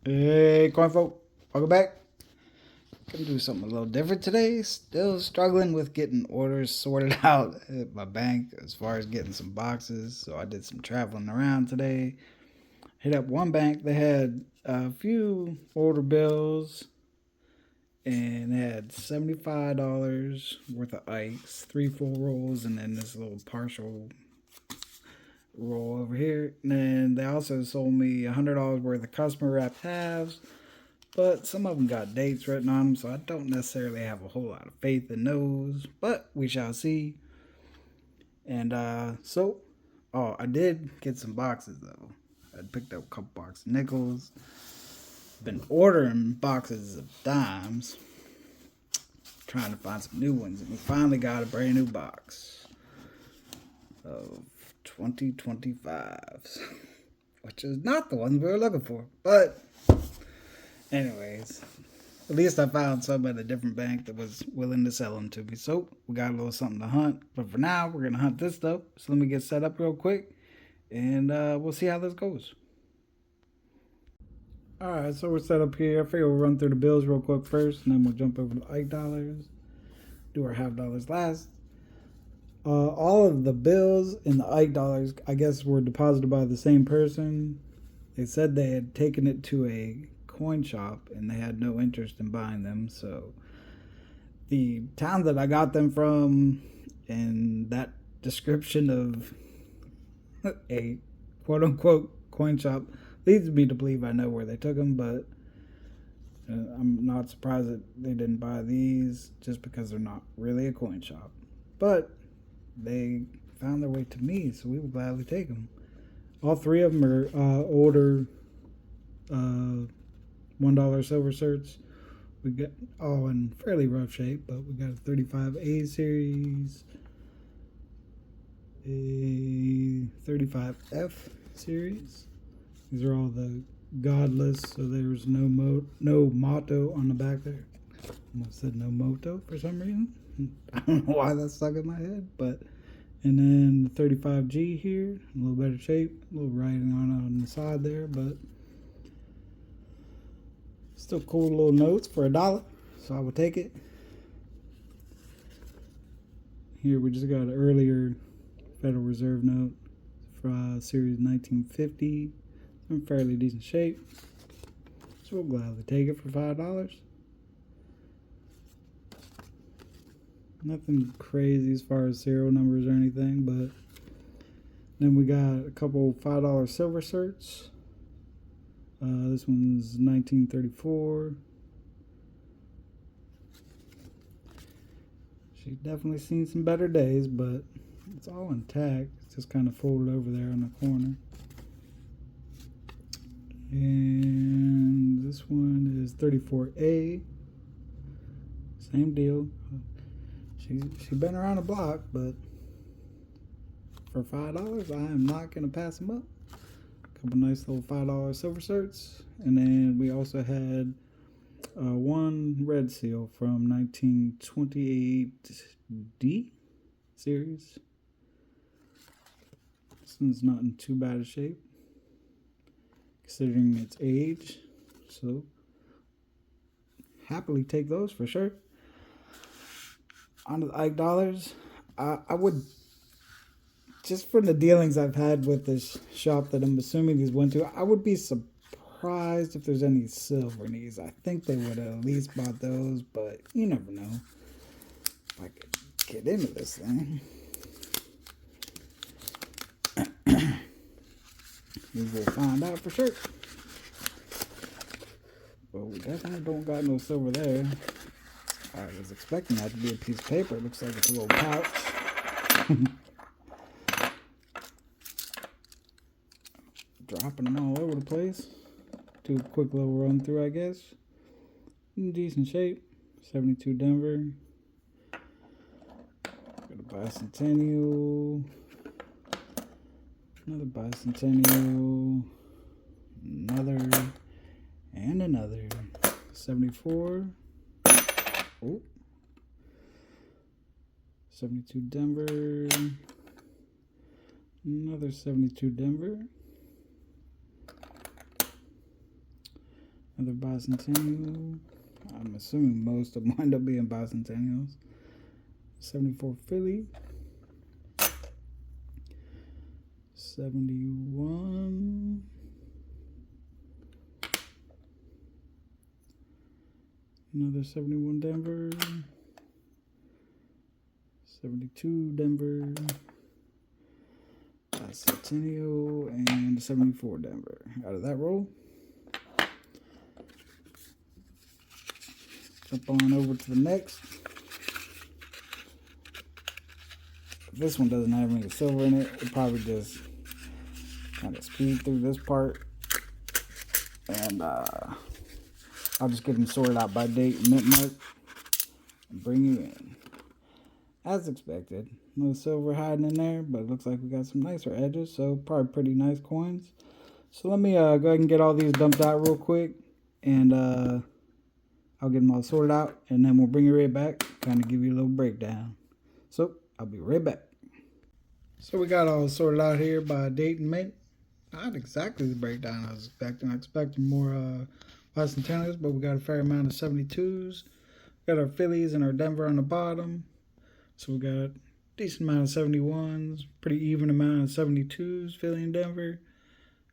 Hey, coin folk, welcome back. Gonna do something a little different today. Still struggling with getting orders sorted out at my bank as far as getting some boxes. So I did some traveling around today. Hit up one bank. They had a few order bills and they had $75 worth of Ikes, three full rolls, and then this little partial roll over here. And then they also sold me $100 worth of customer wrapped halves. But some of them got dates written on them, so I don't necessarily have a whole lot of faith in those. But we shall see. And I did get some boxes though. I picked up a couple boxes of nickels. Been ordering boxes of dimes. Trying to find some new ones, and we finally got a brand new box of 2025s, which is not the ones we were looking for, but. Anyways, at least I found some at a different bank that was willing to sell them to me. So we got a little something to hunt. But for now, we're going to hunt this stuff. So let me get set up real quick and we'll see how this goes. Alright, so we're set up here. I figure we'll run through the bills real quick first and then we'll jump over to Ike dollars. Do our half dollars last. All of the bills and the Ike dollars, I guess, were deposited by the same person. They said they had taken it to a coin shop and they had no interest in buying them. So the town that I got them from and that description of a quote unquote coin shop leads me to believe I know where they took them, but I'm not surprised that they didn't buy these just because they're not really a coin shop. But they found their way to me, so we will gladly take them. All three of them are older $1 silver certs. We got all in fairly rough shape, but we got a 35A series, a 35F series. These are all the godless, so there's no motto on the back there. I almost said no moto for some reason. I don't know why that stuck in my head, but. And then the 35G here, a little better shape, a little writing on the side there, but still cool little notes for $1, so I will take it. Here we just got an earlier Federal Reserve note for series 1950. In fairly decent shape, so we'll gladly take it for $5. Nothing crazy as far as serial numbers or anything, but then we got a couple $5 silver certs. This one's 1934. She's definitely seen some better days, but it's all intact. It's just kind of folded over there in the corner. And this one is 34A. Same deal. She's been around the block, but for $5, I am not going to pass them up. A couple nice little $5 silver certs. And then we also had one red seal from 1928D series. This one's not in too bad a shape, considering its age. So, happily take those for sure. On the Ike dollars, I would, just from the dealings I've had with this shop that I'm assuming these went to, I would be surprised if there's any silver in these. I think they would have at least bought those, but you never know. If I could get into this thing. We will find out for sure. But we definitely don't got no silver there. I was expecting that to be a piece of paper. It looks like it's a little pouch. Dropping them all over the place. Do a quick little run through, I guess. In decent shape. 72 Denver. Got a bicentennial. Another bicentennial. Another. And another. 74. Oh. 72 Denver. Another 72 Denver. Another bicentennial. I'm assuming most of them wind up being bicentennials. 74 Philly. 71. Another 71 Denver. 72 Denver. Centennial and 74 Denver. Out of that roll. Jump on over to the next. This one doesn't have any silver in it. We'll probably just kind of speed through this part. And I'll just get them sorted out by date and mint mark. And bring you in. As expected. No silver hiding in there, but it looks like we got some nicer edges, so probably pretty nice coins. So let me go ahead and get all these dumped out real quick, and I'll get them all sorted out, and then we'll bring you right back, kind of give you a little breakdown. So I'll be right back. So we got all sorted out here by date and mint. Not exactly the breakdown I was expecting. I expected more bicentennials, but we got a fair amount of 72s. We got our Phillies and our Denver on the bottom. So we got a decent amount of 71s, pretty even amount of 72s, Philly and Denver.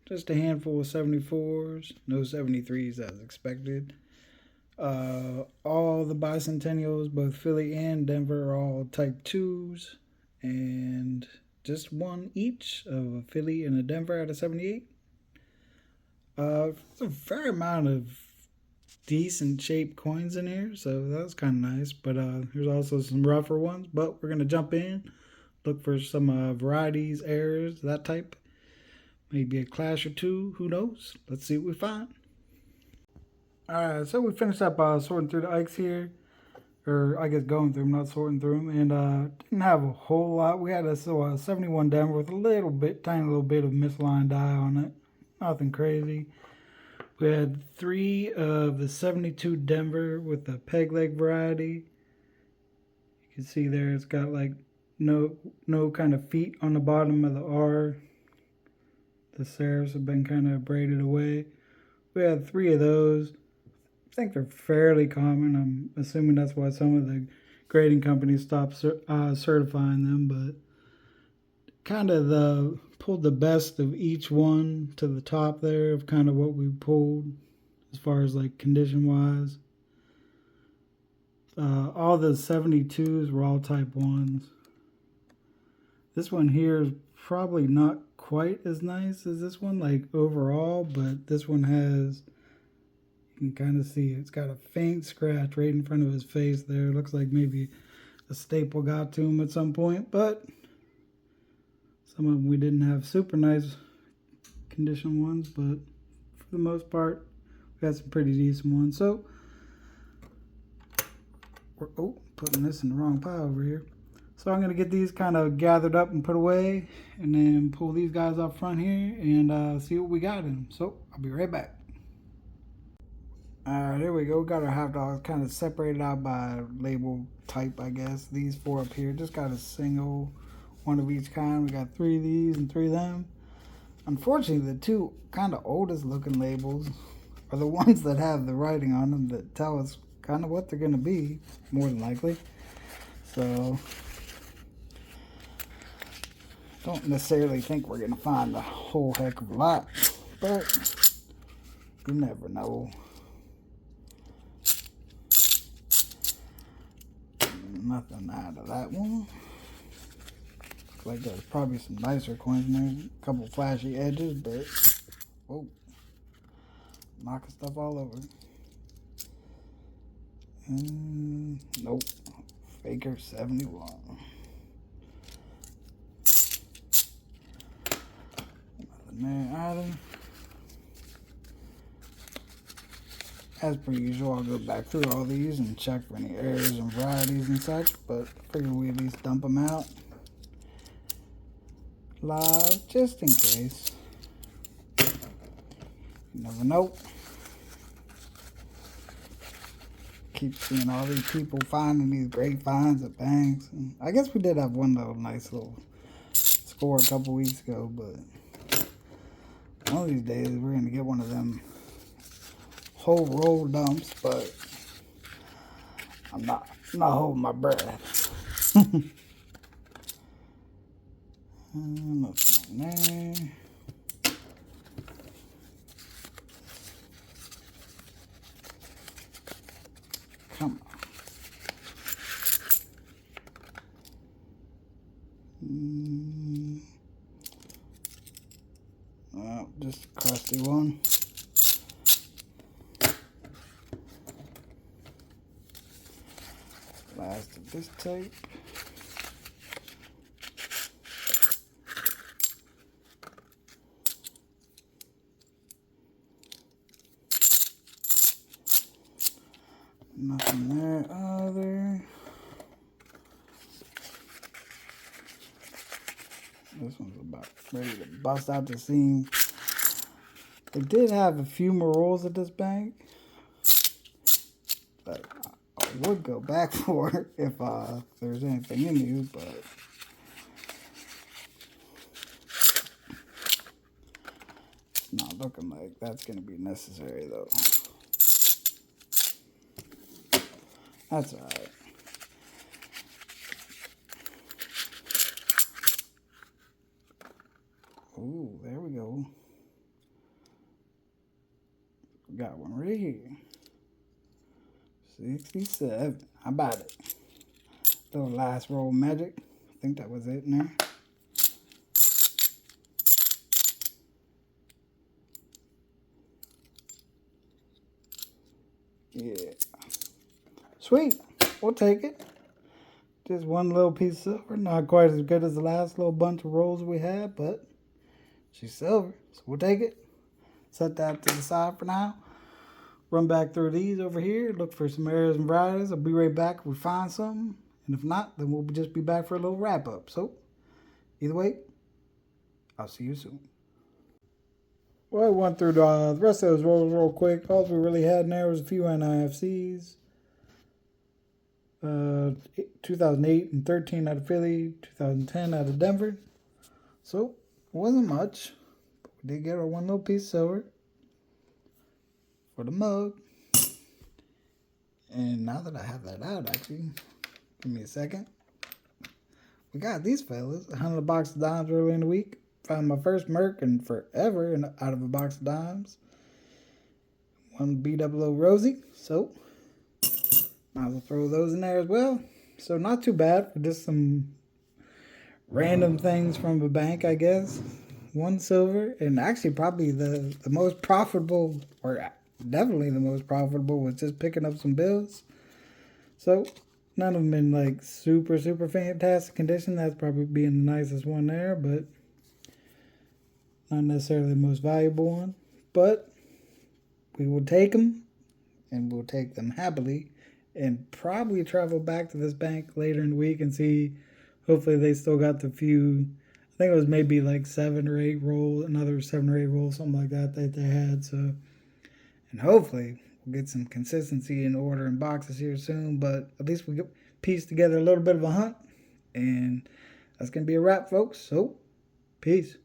Just a handful of 74s, no 73s as expected. All the bicentennials, both Philly and Denver, are all type 2s. And just one each of a Philly and a Denver out of 78. It's a fair amount of decent shaped coins in here, so that was kind of nice. But there's also some rougher ones, but we're gonna jump in, look for some varieties, errors, that type. Maybe a clash or two, who knows? Let's see what we find. Alright, so we finished up sorting through the Ikes here, or I guess going through them, not sorting through them, and didn't have a whole lot. We had a 71 Denver with a little bit, tiny little bit of misaligned dye on it, nothing crazy. We had 3 of the 72 Denver with the peg leg variety. You can see there it's got like no kind of feet on the bottom of the R. The serifs have been kind of braided away. We had 3 of those. I think they're fairly common. I'm assuming that's why some of the grading companies stopped certifying them, but kind of pulled the best of each one to the top there of kind of what we pulled as far as like condition wise. All the 72s were all type 1s. This one here is probably not quite as nice as this one, like overall, but this one has, you can kind of see it's got a faint scratch right in front of his face there. It looks like maybe a staple got to him at some point, but some of them we didn't have super nice condition ones, but for the most part, we got some pretty decent ones. So, we're putting this in the wrong pile over here. So I'm going to get these kind of gathered up and put away, and then pull these guys up front here and see what we got in them. So I'll be right back. Alright, here we go. Got our half dogs kind of separated out by label type, I guess. These 4 up here, just got a single, one of each kind. We got 3 of these and 3 of them. Unfortunately, the 2 kind of oldest looking labels are the ones that have the writing on them that tell us kind of what they're going to be, more than likely. So, don't necessarily think we're going to find a whole heck of a lot, but you never know. Nothing out of that one. Looks like there's probably some nicer coins in there. A couple flashy edges, but whoa, knocking stuff all over. Nope. Faker 71. Nothing there either. As per usual, I'll go back through all these and check for any errors and varieties and such, but I figure we at least dump them out live just in case. You never know. Keep seeing all these people finding these great finds at banks. And I guess we did have one little nice little score a couple weeks ago, but one of these days we're going to get one of them whole roll dumps, but I'm not holding my breath. Nothing there. Come on. Just a crusty one. Last of this tape. Nothing there either. This one's about ready to bust out the seam. They did have a few more rolls at this bank, but I would go back for it if there's anything in these, but it's not looking like that's going to be necessary though. That's alright. Ooh, there we go. Got one right here. 67. How about it? Little last roll magic. I think that was it in there. Yeah. Sweet. We'll take it. Just one little piece of silver. Not quite as good as the last little bunch of rolls we had, but she's silver. So we'll take it. Set that to the side for now. Run back through these over here. Look for some errors and varieties. I'll be right back if we find something. And if not, then we'll just be back for a little wrap up. So, either way, I'll see you soon. Well, I went through the rest of those rolls real quick. All we really had in there was a few NIFCs. 2008 and 13 out of Philly, 2010 out of Denver. So, it wasn't much. But we did get our one little piece of silver for the mug. And now that I have that out, actually, give me a second. We got these fellas. 100 box of dimes early in the week. Found my first Merc in forever out of a box of dimes. One B-double-O Rosie. So, might as well throw those in there as well. So, not too bad for just some random things from a bank, I guess. One silver. And actually, probably the most profitable, or definitely the most profitable, was just picking up some bills. So, none of them in like super fantastic condition. That's probably being the nicest one there, but not necessarily the most valuable one. But we will take them, and we'll take them happily, and probably travel back to this bank later in the week and see. Hopefully they still got the few. I think it was maybe like 7 or 8 rolls, another 7 or 8 rolls, something like that they had. So, and hopefully we'll get some consistency in order in boxes here soon. But at least we piece together a little bit of a hunt, and that's gonna be a wrap, folks. So, peace.